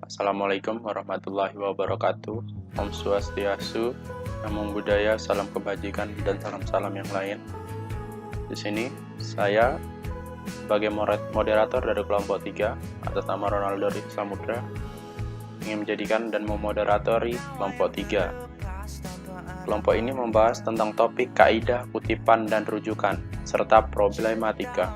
Assalamualaikum warahmatullahi wabarakatuh. Om Swastiastu, Namo Buddhaya, salam kebajikan dan salam-salam yang lain. Di sini saya sebagai moderator dari kelompok 3 atas nama Ronaldo Rizky Samudra ingin menjadikan dan memoderatori kelompok 3. Kelompok ini membahas tentang topik kaidah, kutipan, dan rujukan serta problematika.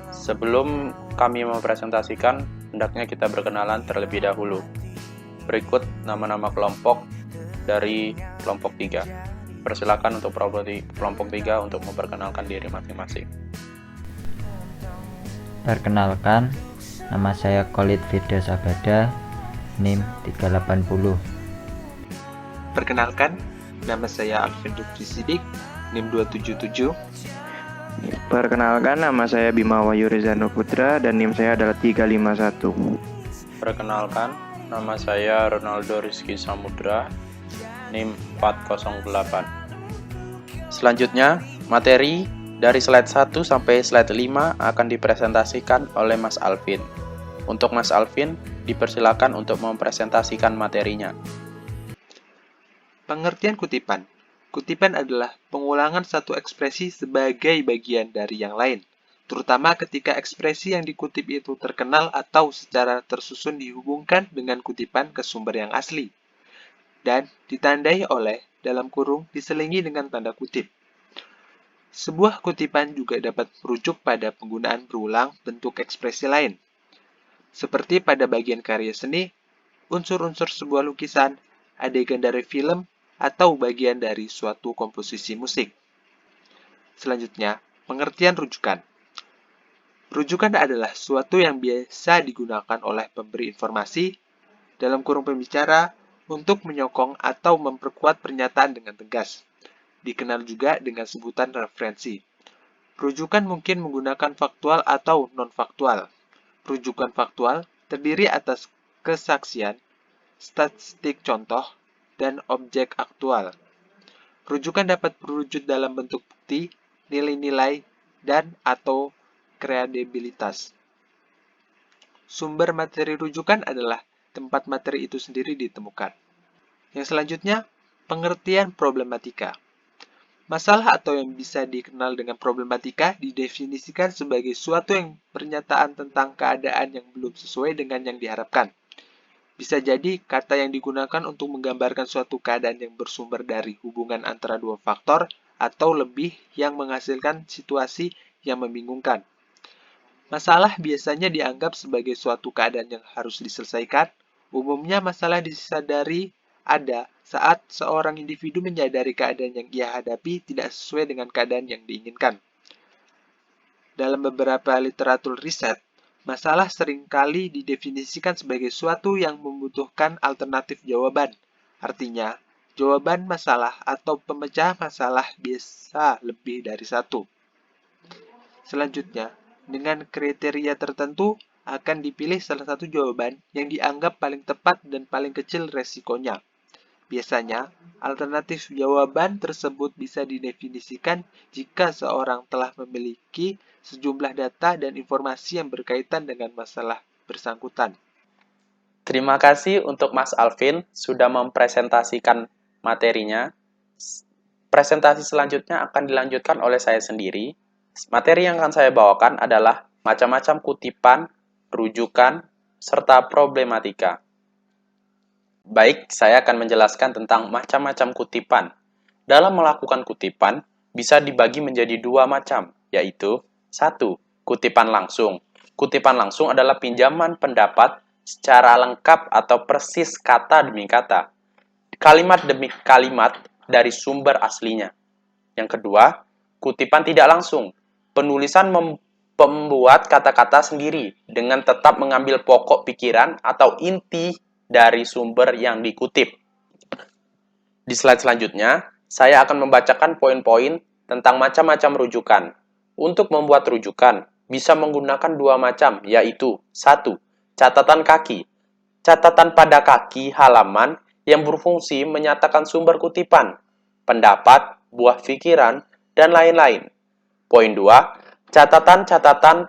Sebelum kami mempresentasikan, hendaknya kita berkenalan terlebih dahulu. Berikut nama-nama kelompok dari kelompok 3. Persilakan untuk kelompok 3 untuk memperkenalkan diri masing-masing. Perkenalkan, nama saya Khalid Firdaus Abada, NIM 380. Perkenalkan, nama saya Alvin Lutfi Sidik, NIM 277. Perkenalkan, nama saya Bima Wahyu Rizano Putra dan NIM saya adalah 351. Perkenalkan, nama saya Ronaldo Rizky Samudra, NIM 408. Selanjutnya, materi dari slide 1 sampai slide 5 akan dipresentasikan oleh Mas Alvin. Untuk Mas Alvin, dipersilakan untuk mempresentasikan materinya. Pengertian kutipan. Kutipan adalah pengulangan satu ekspresi sebagai bagian dari yang lain, terutama ketika ekspresi yang dikutip itu terkenal atau secara tersusun dihubungkan dengan kutipan ke sumber yang asli, dan ditandai oleh dalam kurung diselingi dengan tanda kutip. Sebuah kutipan juga dapat merujuk pada penggunaan berulang bentuk ekspresi lain, seperti pada bagian karya seni, unsur-unsur sebuah lukisan, adegan dari film, atau bagian dari suatu komposisi musik. Selanjutnya, pengertian rujukan. Rujukan adalah suatu yang biasa digunakan oleh pemberi informasi, dalam kurung pembicara, untuk menyokong atau memperkuat pernyataan dengan tegas. Dikenal juga dengan sebutan referensi. Rujukan mungkin menggunakan faktual atau non-faktual. Rujukan faktual terdiri atas kesaksian, statistik contoh, dan objek aktual. Rujukan dapat berwujud dalam bentuk bukti, nilai-nilai, dan atau kredibilitas. Sumber materi rujukan adalah tempat materi itu sendiri ditemukan. Yang selanjutnya, pengertian problematika. Masalah atau yang bisa dikenal dengan problematika didefinisikan sebagai suatu yang pernyataan tentang keadaan yang belum sesuai dengan yang diharapkan. Bisa jadi kata yang digunakan untuk menggambarkan suatu keadaan yang bersumber dari hubungan antara dua faktor atau lebih yang menghasilkan situasi yang membingungkan. Masalah biasanya dianggap sebagai suatu keadaan yang harus diselesaikan. Umumnya masalah disadari ada saat seorang individu menyadari keadaan yang ia hadapi tidak sesuai dengan keadaan yang diinginkan. Dalam beberapa literatur riset, masalah seringkali didefinisikan sebagai suatu yang membutuhkan alternatif jawaban. Artinya, jawaban masalah atau pemecah masalah biasa lebih dari satu. Selanjutnya, dengan kriteria tertentu akan dipilih salah satu jawaban yang dianggap paling tepat dan paling kecil resikonya. Biasanya, alternatif jawaban tersebut bisa didefinisikan jika seorang telah memiliki sejumlah data dan informasi yang berkaitan dengan masalah bersangkutan. Terima kasih untuk Mas Alvin sudah mempresentasikan materinya. Presentasi selanjutnya akan dilanjutkan oleh saya sendiri. Materi yang akan saya bawakan adalah macam-macam kutipan, rujukan, serta problematika. Baik, saya akan menjelaskan tentang macam-macam kutipan. Dalam melakukan kutipan, bisa dibagi menjadi dua macam, yaitu 1. Kutipan langsung. Kutipan langsung adalah pinjaman pendapat secara lengkap atau persis kata demi kata, kalimat demi kalimat dari sumber aslinya. Yang kedua, kutipan tidak langsung. Penulisan membuat kata-kata sendiri dengan tetap mengambil pokok pikiran atau inti dari sumber yang dikutip. Di slide selanjutnya, saya akan membacakan poin-poin tentang macam-macam rujukan. Untuk membuat rujukan, bisa menggunakan dua macam, yaitu 1. Catatan kaki. Catatan pada kaki halaman yang berfungsi menyatakan sumber kutipan, pendapat, buah pikiran, dan lain-lain. Poin 2. Catatan-catatan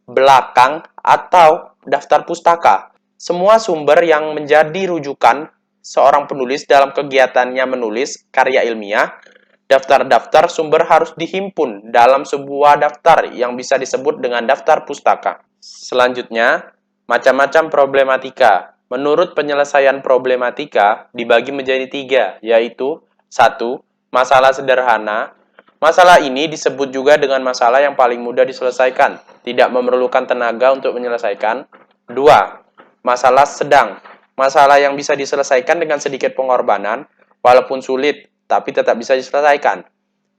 belakang atau daftar pustaka Semua sumber yang menjadi rujukan seorang penulis dalam kegiatannya menulis karya ilmiah, daftar-daftar sumber harus dihimpun dalam sebuah daftar yang bisa disebut dengan daftar pustaka. Selanjutnya, macam-macam problematika. Menurut penyelesaian problematika dibagi menjadi 3, yaitu 1. Masalah sederhana. Masalah ini disebut juga dengan masalah yang paling mudah diselesaikan, tidak memerlukan tenaga untuk menyelesaikan. 2. Masalah sedang. Masalah yang bisa diselesaikan dengan sedikit pengorbanan, walaupun sulit, tapi tetap bisa diselesaikan.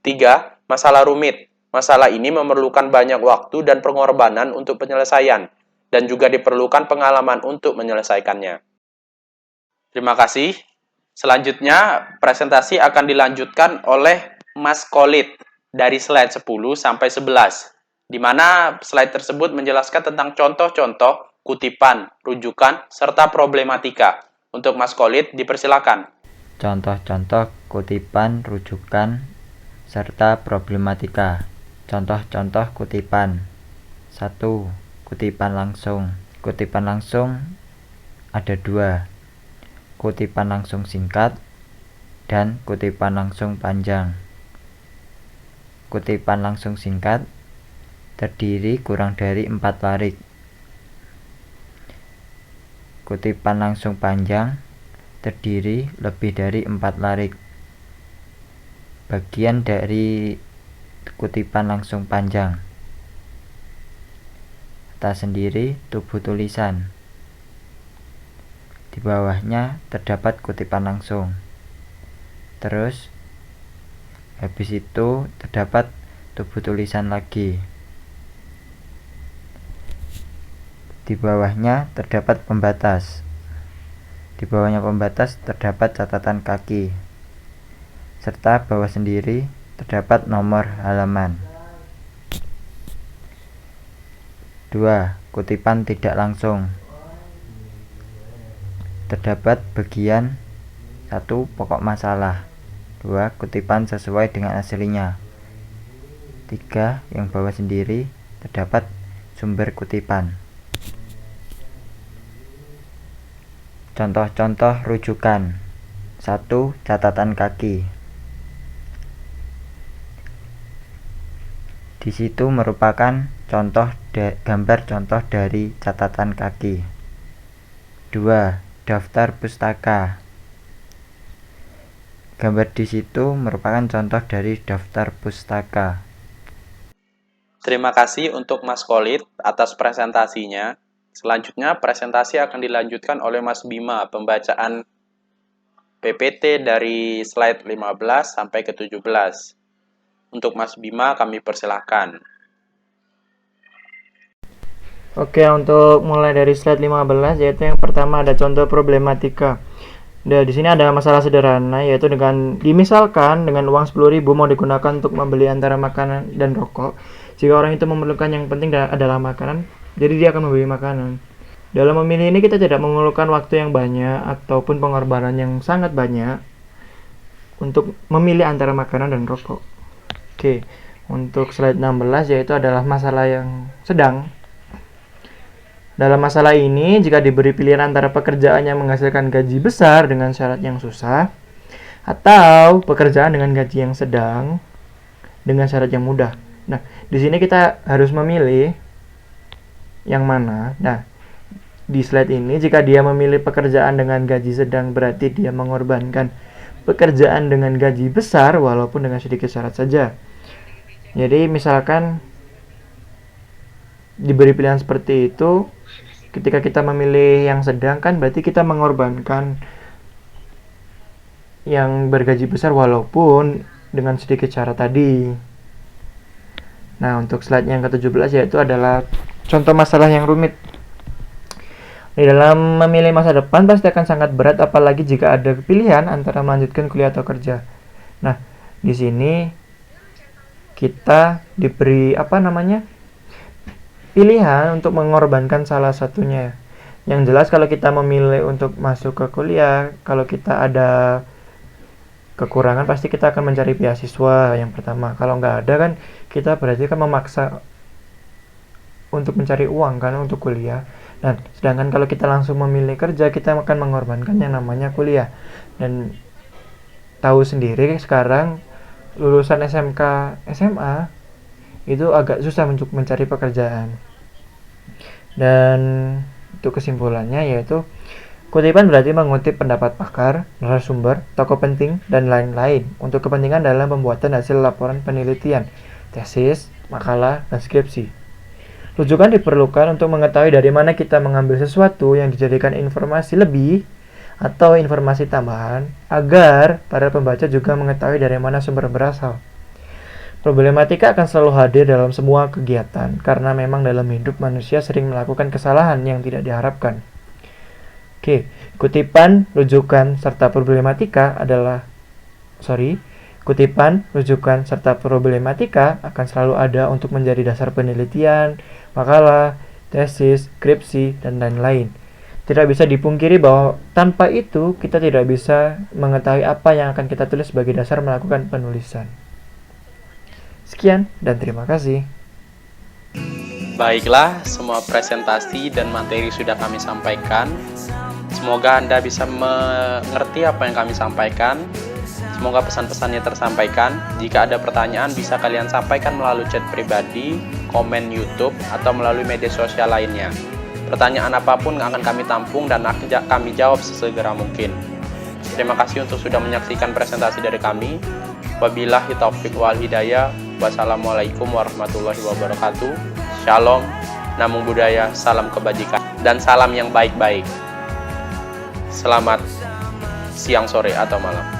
3. Masalah rumit. Masalah ini memerlukan banyak waktu dan pengorbanan untuk penyelesaian, dan juga diperlukan pengalaman untuk menyelesaikannya. Terima kasih. Selanjutnya, presentasi akan dilanjutkan oleh Mas Khalid dari slide 10 sampai 11, di mana slide tersebut menjelaskan tentang contoh-contoh kutipan, rujukan, serta problematika. Untuk Mas Khalid, dipersilakan. Contoh-contoh kutipan, rujukan, serta problematika. Contoh-contoh kutipan. 1. Kutipan langsung. Kutipan langsung ada 2. Kutipan langsung singkat dan kutipan langsung panjang. Kutipan langsung singkat terdiri kurang dari 4 larik. Kutipan langsung panjang terdiri lebih dari 4 larik. Bagian dari kutipan langsung panjang. Atas sendiri tubuh tulisan. Di bawahnya terdapat kutipan langsung. Terus habis itu terdapat tubuh tulisan lagi. Di bawahnya terdapat pembatas. Di bawahnya pembatas terdapat catatan kaki. Serta bawah sendiri terdapat nomor halaman. 2. Kutipan tidak langsung. Terdapat bagian 1. Pokok masalah. 2. Kutipan sesuai dengan aslinya. 3. Yang bawah sendiri terdapat sumber kutipan. Contoh-contoh rujukan. 1. Catatan kaki. Di situ merupakan gambar contoh dari catatan kaki. 2. Daftar pustaka. Gambar di situ merupakan contoh dari daftar pustaka. Terima kasih untuk Mas Khalid atas presentasinya. Selanjutnya, presentasi akan dilanjutkan oleh Mas Bima, pembacaan PPT dari slide 15 sampai ke 17. Untuk Mas Bima, kami persilahkan. Oke, untuk mulai dari slide 15, yaitu yang pertama ada contoh problematika. Nah, di sini ada masalah sederhana, yaitu dimisalkan dengan uang 10.000 mau digunakan untuk membeli antara makanan dan rokok. Jika orang itu memerlukan yang penting adalah makanan, jadi dia akan membeli makanan. Dalam memilih ini kita tidak memerlukan waktu yang banyak ataupun pengorbanan yang sangat banyak untuk memilih antara makanan dan rokok. Oke, untuk slide 16 yaitu adalah masalah yang sedang. Dalam masalah ini, jika diberi pilihan antara pekerjaan yang menghasilkan gaji besar dengan syarat yang susah, atau pekerjaan dengan gaji yang sedang dengan syarat yang mudah. Nah, di sini kita harus memilih yang mana. Nah, di slide ini, jika dia memilih pekerjaan dengan gaji sedang, berarti dia mengorbankan pekerjaan dengan gaji besar walaupun dengan sedikit syarat saja. Jadi, misalkan diberi pilihan seperti itu, ketika kita memilih yang sedang kan berarti kita mengorbankan yang bergaji besar walaupun dengan sedikit syarat tadi. Nah, untuk slide yang ke-17 yaitu adalah contoh masalah yang rumit. Di dalam memilih masa depan pasti akan sangat berat, apalagi jika ada pilihan antara melanjutkan kuliah atau kerja. Nah, di sini kita diberi pilihan untuk mengorbankan salah satunya. Yang jelas kalau kita memilih untuk masuk ke kuliah, kalau kita ada kekurangan pasti kita akan mencari beasiswa yang pertama. Kalau nggak ada kan kita berarti kan memaksa untuk mencari uang kan untuk kuliah. Nah, sedangkan kalau kita langsung memilih kerja, kita akan mengorbankan yang namanya kuliah. Dan tahu sendiri sekarang lulusan SMK, SMA itu agak susah untuk mencari pekerjaan. Dan untuk kesimpulannya yaitu kutipan berarti mengutip pendapat pakar, narasumber, tokoh penting, dan lain-lain untuk kepentingan dalam pembuatan hasil laporan penelitian, tesis, makalah, dan skripsi. Rujukan diperlukan untuk mengetahui dari mana kita mengambil sesuatu yang dijadikan informasi lebih atau informasi tambahan, agar para pembaca juga mengetahui dari mana sumber berasal. Problematika akan selalu hadir dalam semua kegiatan, karena memang dalam hidup manusia sering melakukan kesalahan yang tidak diharapkan. Oke, kutipan, rujukan, serta problematika akan selalu ada untuk menjadi dasar penelitian, makalah, tesis, skripsi, dan lain-lain. Tidak bisa dipungkiri bahwa tanpa itu kita tidak bisa mengetahui apa yang akan kita tulis sebagai dasar melakukan penulisan. Sekian dan terima kasih. Baiklah, semua presentasi dan materi sudah kami sampaikan. Semoga Anda bisa mengerti apa yang kami sampaikan. Semoga pesan-pesannya tersampaikan. Jika ada pertanyaan, bisa kalian sampaikan melalui chat pribadi, komen YouTube, atau melalui media sosial lainnya. Pertanyaan apapun akan kami tampung dan akan kami jawab sesegera mungkin. Terima kasih untuk sudah menyaksikan presentasi dari kami. Wabillahi taufiq wal hidayah. Wassalamualaikum warahmatullahi wabarakatuh. Shalom, namo buddhaya, salam kebajikan, dan salam yang baik-baik. Selamat siang, sore, atau malam.